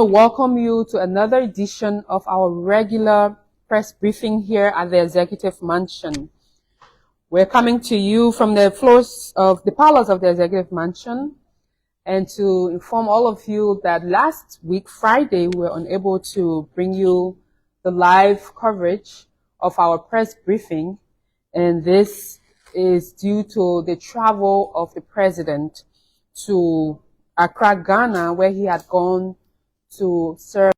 welcome you to another edition of our regular press briefing here at the Executive Mansion. We're coming to you from the parlors of the Executive Mansion, and to inform all of you that last week, Friday, we were unable to bring you the live coverage of our press briefing, and this is due to the travel of the President to Accra, Ghana, where he had gone to serve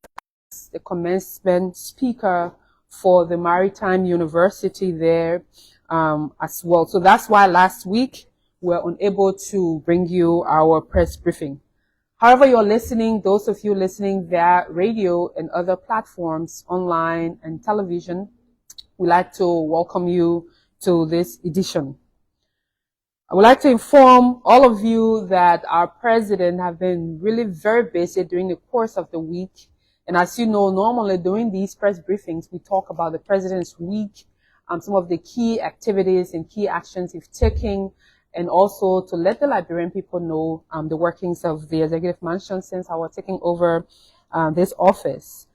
as the commencement speaker for the Maritime University there as well. So that's why last week we were unable to bring you our press briefing. However, you're listening, those of you listening via radio and other platforms, online and television, we'd like to welcome you to this edition. I would like to inform all of you that our president have been really very busy during the course of the week. And as you know, normally during these press briefings, we talk about the president's week, some of the key activities and key actions he's taking, and also to let the Liberian people know the workings of the Executive Mansion since I was taking over this office.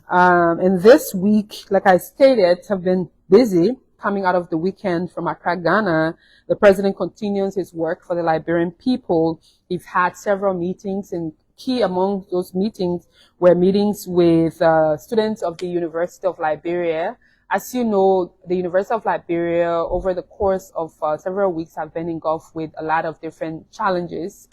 And this week, like I stated, have been busy. Coming out of the weekend from Accra, Ghana, the president continues his work for the Liberian people. He's had several meetings, and key among those meetings were meetings with students of the University of Liberia. As you know, the University of Liberia, over the course of several weeks, have been engulfed with a lot of different challenges,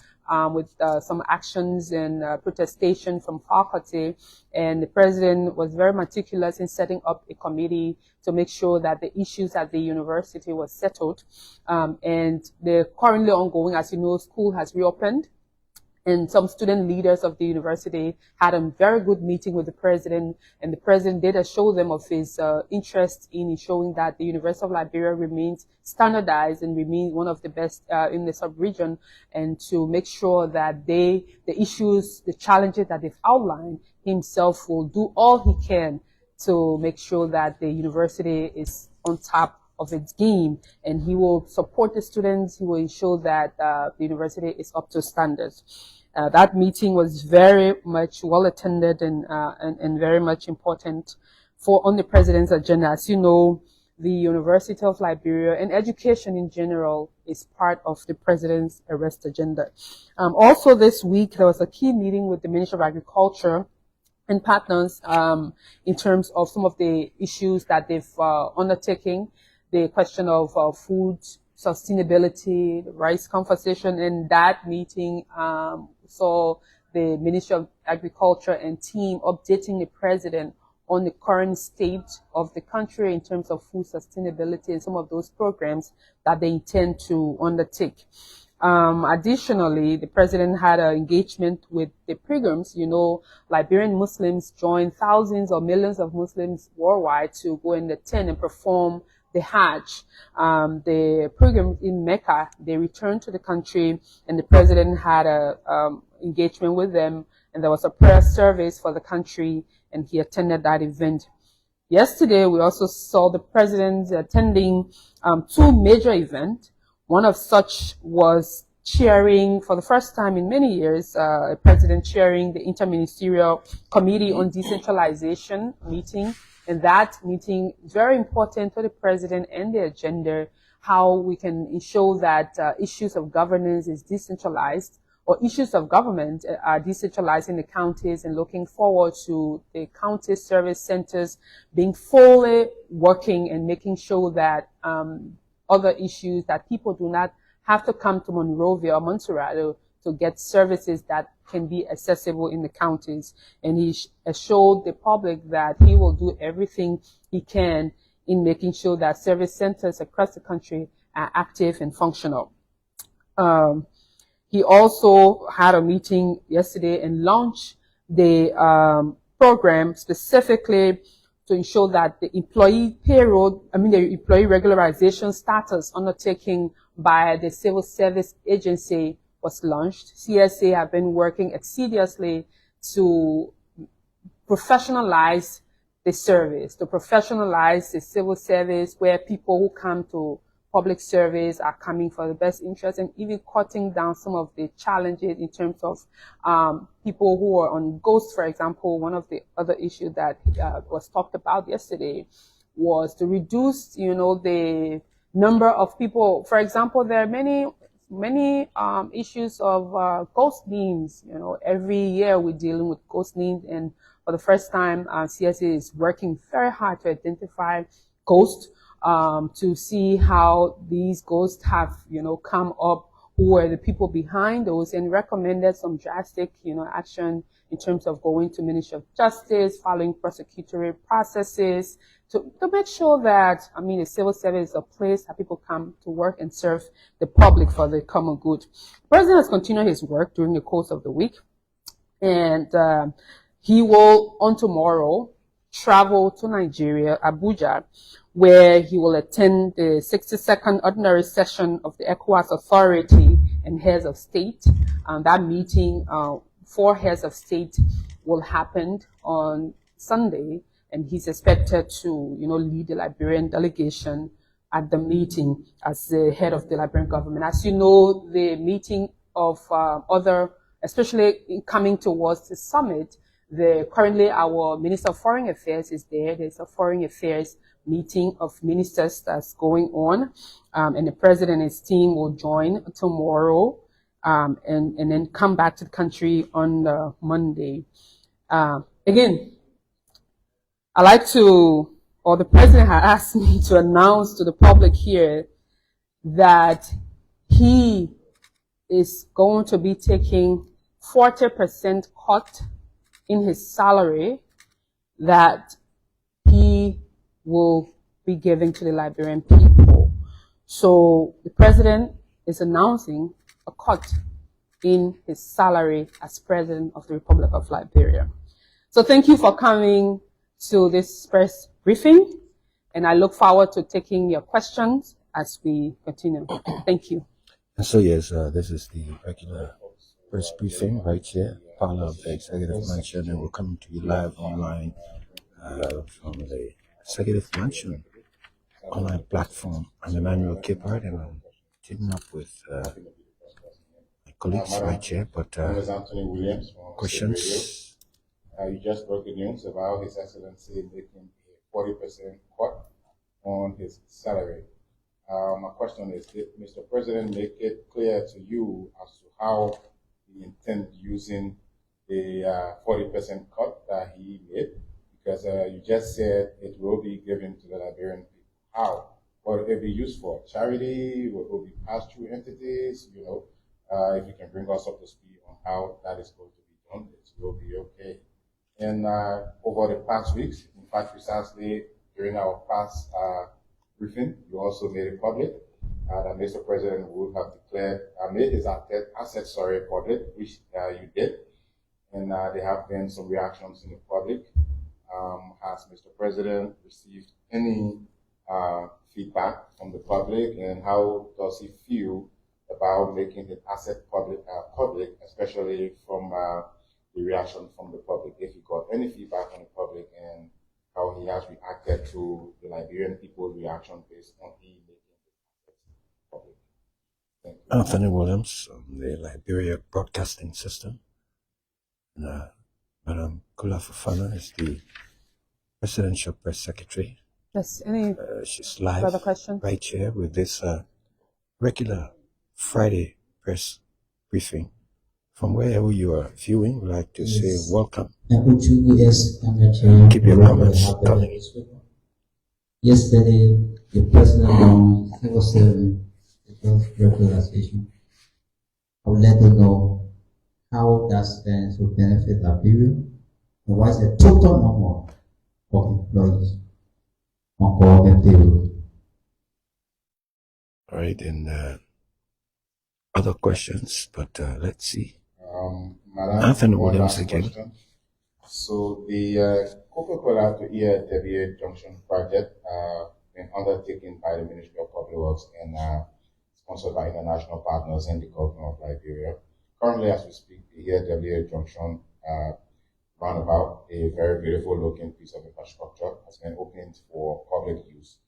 with some actions and protestation from faculty. And the president was very meticulous in setting up a committee to make sure that the issues at the university was settled. And they're currently ongoing. As you know, school has reopened, and some student leaders of the university had a very good meeting with the president, and the president did assure them of his interest in ensuring that the University of Liberia remains standardized and remains one of the best in the sub-region, and to make sure that the issues, the challenges that they've outlined, himself will do all he can to make sure that the university is on top of its game, and he will support the students. He will ensure that the university is up to standards. That meeting was very much well attended and very much important on the president's agenda. As you know, the University of Liberia and education in general is part of the president's arrest agenda. Also this week, there was a key meeting with the Ministry of Agriculture and partners in terms of some of the issues that they've undertaken, the question of food sustainability, the rice conversation. In that meeting, saw the Ministry of Agriculture and team updating the president on the current state of the country in terms of food sustainability and some of those programs that they intend to undertake. Additionally, the president had an engagement with the pilgrims. You know, Liberian Muslims joined thousands or millions of Muslims worldwide to go and attend and perform the Hajj. The pilgrims in Mecca, they returned to the country, and the president had a engagement with them, and there was a prayer service for the country, and he attended that event. Yesterday, we also saw the president attending two major events. One of such was chairing, for the first time in many years, a president chairing the Interministerial Committee on Decentralization meeting. And that meeting is very important to the president and the agenda, how we can ensure that issues of governance is decentralized, or issues of government are decentralized in the counties, and looking forward to the county service centers being fully working and making sure that other issues that people do not have to come to Monrovia or Montserrat to get services that can be accessible in the counties. And he assured the public that he will do everything he can in making sure that service centers across the country are active and functional. He also had a meeting yesterday and launched the program specifically to ensure that the employee regularization status undertaken by the Civil Service Agency was launched. CSA have been working assiduously to professionalize the service, to professionalize the civil service, where people who come to public service are coming for the best interest, and even cutting down some of the challenges in terms of people who are on ghost, for example. One of the other issues that was talked about yesterday was to reduce, the number of people. For example, there are many issues of ghost names. Every year we're dealing with ghost names, and for the first time, CSA is working very hard to identify ghosts, to see how these ghosts have, come up, who are the people behind those, and recommended some drastic, action in terms of going to Ministry of Justice, following prosecutory processes, to make sure that, the civil service is a place that people come to work and serve the public for the common good. The president has continued his work during the course of the week, and he will, on tomorrow, travel to Nigeria, Abuja, where he will attend the 62nd ordinary session of the ECOWAS Authority and Heads of State. That meeting for Heads of State will happen on Sunday, and he's expected to, lead the Liberian delegation at the meeting as the head of the Liberian government. As you know, the meeting of especially coming towards the summit, currently our Minister of Foreign Affairs is there. There's a Foreign Affairs meeting of ministers that's going on, and the president and his team will join tomorrow, and then come back to the country on Monday. Again, the president had asked me to announce to the public here that he is going to be taking 40% cut in his salary that he will be giving to the Liberian people. So the president is announcing a cut in his salary as president of the Republic of Liberia. So thank you for coming to this press briefing, and I look forward to taking your questions as we continue. Thank you. And so yes, this is the regular press briefing right here, parlor of the Executive Mansion, and we're coming to you live online from the Executive Mansion online platform. I'm Emmanuel Kippard, and I'm teaming up with my colleagues right here. But questions? You just broke the news about His Excellency making a 40% cut on his salary. My question is, did Mr. President make it clear to you as to how he intends using the 40% cut that he made? Because you just said it will be given to the Liberian people. How? What will it be used for? Charity? Will it be passed through entities? If you can bring us up to speed on how that is going to be done, it will be okay. And over the past weeks, in fact, precisely during our past briefing, you also made it public that Mr. President would have made his assets public, which you did. And there have been some reactions in the public. Has Mr. President received any feedback from the public, and how does he feel about making his asset public, especially from the reaction from the public? If he got any feedback from the public, and how he has reacted to the Liberian people's reaction based on he making his assets public. Thank you. Anthony Williams from the Liberia Broadcasting System. And Madam Kula Fafana is the Presidential Press Secretary. Yes, any she's live further questions? Right here with this regular Friday press briefing. From wherever you are viewing, we'd like to say welcome. Keep your comments coming. Yesterday, the president announced civil service regularization. I would let them know how that stands to benefit Liberia, and what's the total number of employees on government payroll. All right, and other questions, but let's see. Madam, Anthony Williams again. Question. So the Coca-Cola to EWA Junction project been undertaken by the Ministry of Public Works and sponsored by international partners and the government of Liberia. Currently, as we speak, the EWA Junction roundabout, a very beautiful looking piece of infrastructure, has been opened for public use.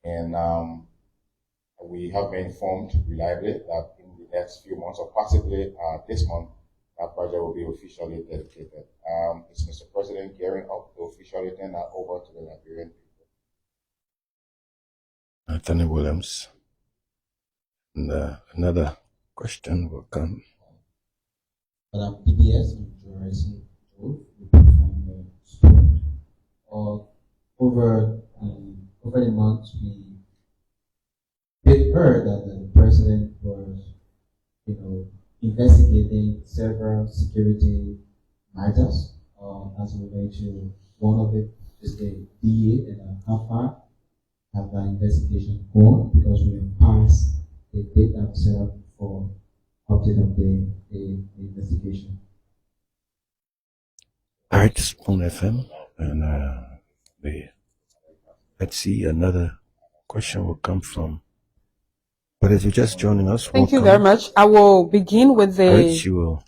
And I We have been informed reliably that in the next few months, or possibly this month, that project will be officially dedicated. Is Mr. President gearing up to officially turn that over to the Liberian people? Anthony Williams. And another question will come. PBS and Jurassic from the student. Over the months, we heard that the president was, investigating several security matters. As we mentioned, one of it is the DA, and how far have that investigation gone? Because we have passed the date that was set up for update of the investigation. All right, Spoon FM, and let's see, another question will come from. But if you're just joining us, Thank you welcome. very much. I will begin with the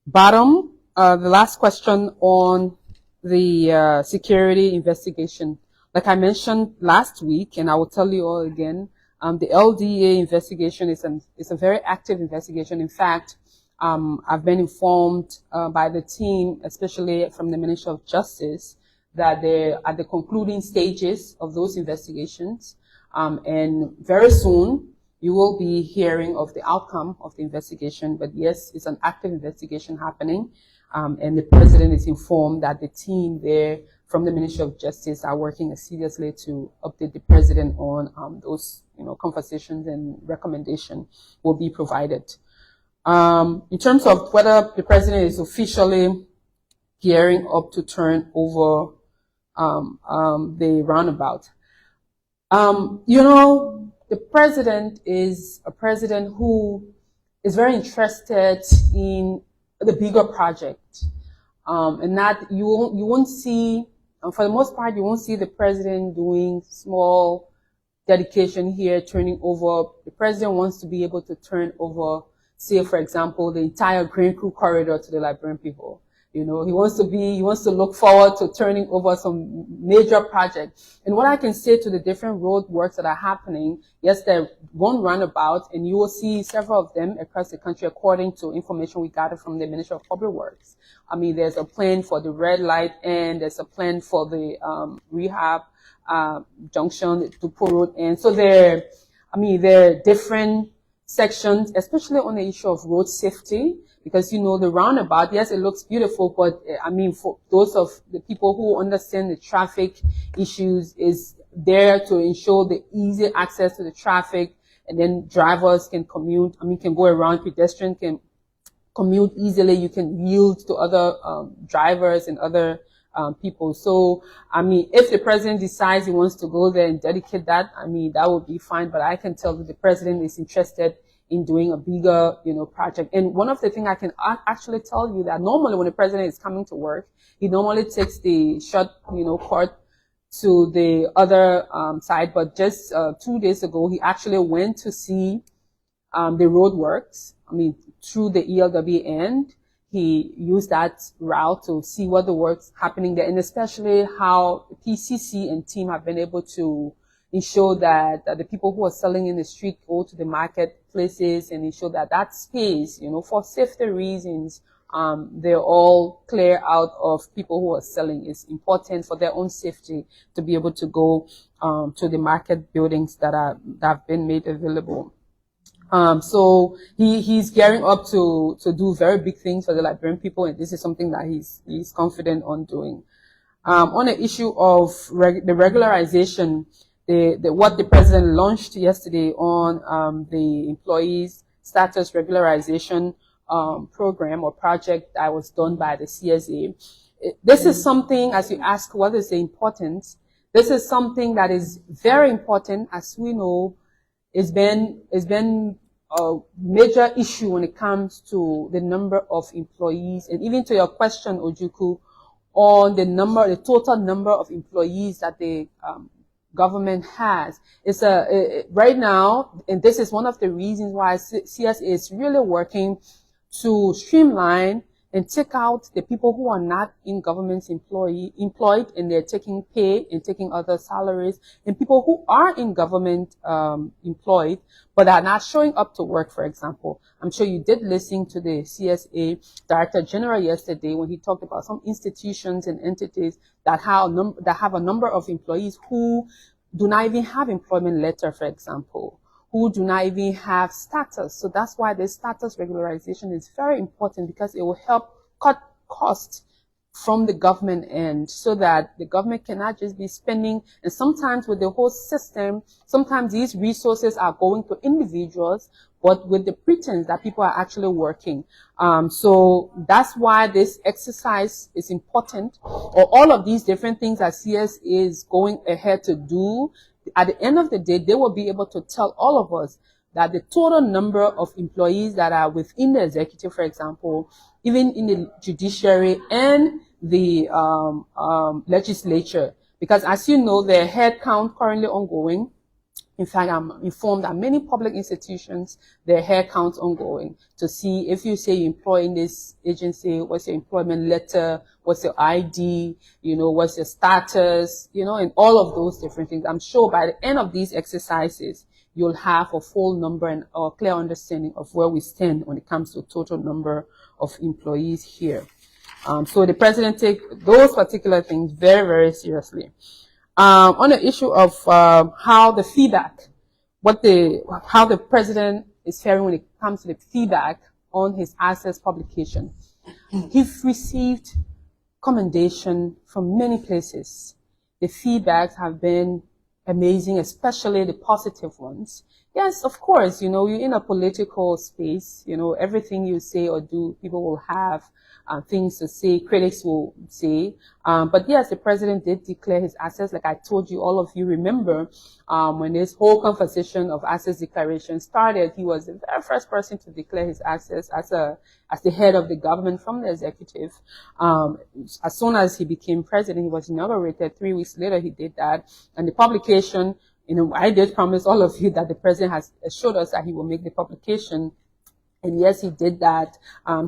bottom, the last question on the security investigation. Like I mentioned last week, and I will tell you all again, the LDA investigation is a very active investigation. In fact, I've been informed by the team, especially from the Ministry of Justice, that they're at the concluding stages of those investigations. And very soon, you will be hearing of the outcome of the investigation. But yes, it's an active investigation happening. And the president is informed that the team there from the Ministry of Justice are working assiduously to update the president on those conversations, and recommendation will be provided. In terms of whether the president is officially gearing up to turn over the roundabout, the president is a president who is very interested in the bigger project, and that you won't see, for the most part, you won't see the president doing small dedication here, turning over. The president wants to be able to turn over, say, for example, the entire Green Crew corridor to the Liberian people. He wants to look forward to turning over some major project. And what I can say to the different road works that are happening, yes, there's one roundabout, and you will see several of them across the country according to information we gathered from the Ministry of Public Works. I mean, there's a plan for the red light, and there's a plan for the rehab junction to Poor Road. And so there are different sections, especially on the issue of road safety. Because, the roundabout, yes, it looks beautiful, but for those of the people who understand the traffic issues, is there to ensure the easy access to the traffic, and then drivers can commute, can go around, pedestrians can commute easily, you can yield to other drivers and other people. So, if the president decides he wants to go there and dedicate that, that would be fine, but I can tell that the president is interested in doing a bigger, project. And one of the things I can actually tell you that normally when the president is coming to work, he normally takes the short, cut to the other side. But just 2 days ago, he actually went to see the road works. Through the ELW end, he used that route to see what the work's happening there, and especially how PCC and team have been able to ensure that the people who are selling in the street go to the marketplaces, and ensure that that space, for safety reasons, they're all clear out of people who are selling. It's important for their own safety to be able to go to the market buildings that have been made available. So he's gearing up to do very big things for the Liberian people, and this is something that he's confident on doing. On the issue of the regularization, what the president launched yesterday on the employees status regularization program or project that was done by the CSA. This is something, as you ask, what is the importance? This is something that is very important, as we know. It's been a major issue when it comes to the number of employees, and even to your question, Ojukwu, on the total number of employees that the government has. It's right now, and this is one of the reasons why CSA is really working to streamline and take out the people who are not in government employed and they're taking pay and taking other salaries, and people who are in government employed but are not showing up to work, for example. I'm sure you did listen to the CSA Director General yesterday when he talked about some institutions and entities that have a number of employees who do not even have employment letter, for example, who do not even have status. So that's why the status regularization is very important, because it will help cut costs from the government end, so that the government cannot just be spending. And sometimes with the whole system, sometimes these resources are going to individuals, but with the pretense that people are actually working. So that's why this exercise is important, or all of these different things that CS is going ahead to do. At the end of the day, they will be able to tell all of us that the total number of employees that are within the executive, for example, even in the judiciary and the legislature, because as you know, the head count currently ongoing. In fact, I'm informed that many public institutions, their head counts ongoing to see if you say you employ in this agency, what's your employment letter, what's your ID, what's your status, and all of those different things. I'm sure by the end of these exercises, you'll have a full number and a clear understanding of where we stand when it comes to total number of employees here. So the president take those particular things very, very seriously. On the issue of how the feedback, how the president is faring when it comes to the feedback on his Access publication, he's received commendation from many places. The feedbacks have been amazing, especially the positive ones. Yes, of course, you're in a political space, everything you say or do, people will have things to say, critics will say. But yes, the president did declare his assets. Like I told you, all of you remember, when this whole conversation of assets declaration started, he was the very first person to declare his assets as the head of the government from the executive. As soon as he became president, he was inaugurated. 3 weeks later, he did that. And the publication, I did promise all of you that the president has assured us that he will make the publication. And yes, he did that.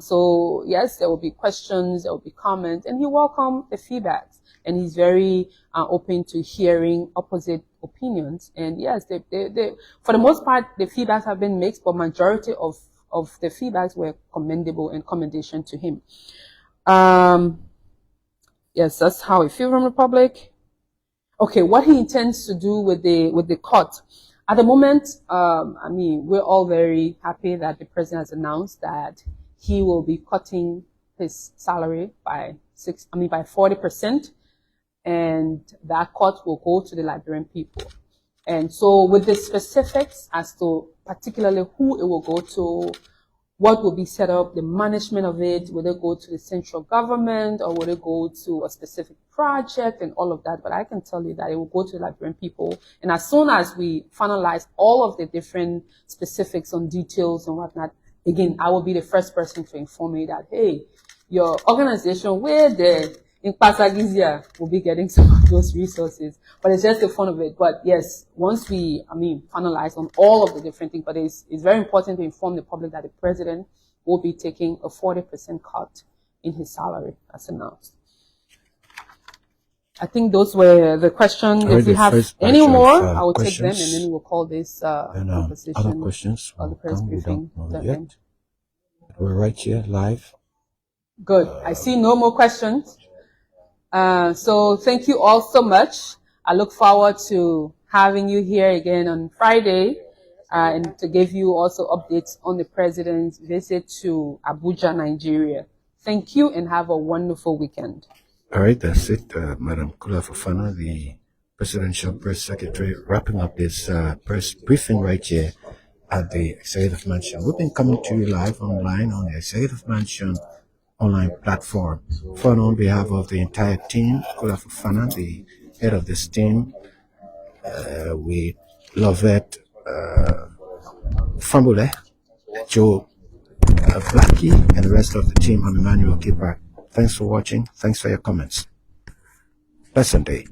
So yes, there will be questions, there will be comments, and he welcomed the feedbacks. And he's very open to hearing opposite opinions. And yes, for the most part, the feedbacks have been mixed, but majority of the feedbacks were commendable and commendation to him. Yes, that's how I feel from the public. Okay, what he intends to do with the court. At the moment, we're all very happy that the president has announced that he will be cutting his salary by 40%, and that cut will go to the Liberian people. And so with the specifics as to particularly who it will go to, what will be set up, the management of it, will it go to the central government or will it go to a specific project and all of that. But I can tell you that it will go to the Liberian people. And as soon as we finalize all of the different specifics on details and whatnot, again, I will be the first person to inform you that, hey, your organization, where the in Pasagizia will be getting some of those resources, but it's just the fun of it. But yes, once we, finalize on all of the different things, but it's very important to inform the public that the president will be taking a 40% cut in his salary as announced. I think those were the questions. If we have any more, I will take them and then we'll call this conversation. Other questions or the press briefing. Yet. We're right here live. Good. I see no more questions. So thank you all so much. I look forward to having you here again on Friday, and to give you also updates on the president's visit to Abuja, Nigeria. Thank you and have a wonderful weekend. All right, that's it. Madam Kula Fofana, the Presidential Press Secretary, wrapping up this press briefing right here at the Executive Mansion. We've been coming to you live online on the Executive Mansion online platform. On behalf of the entire team, Kula Fofana, the head of this team, we love it, Fambule, Joe, Blackie, and the rest of the team. I'm Emmanuel Keeper. Thanks for watching. Thanks for your comments. Pleasant day.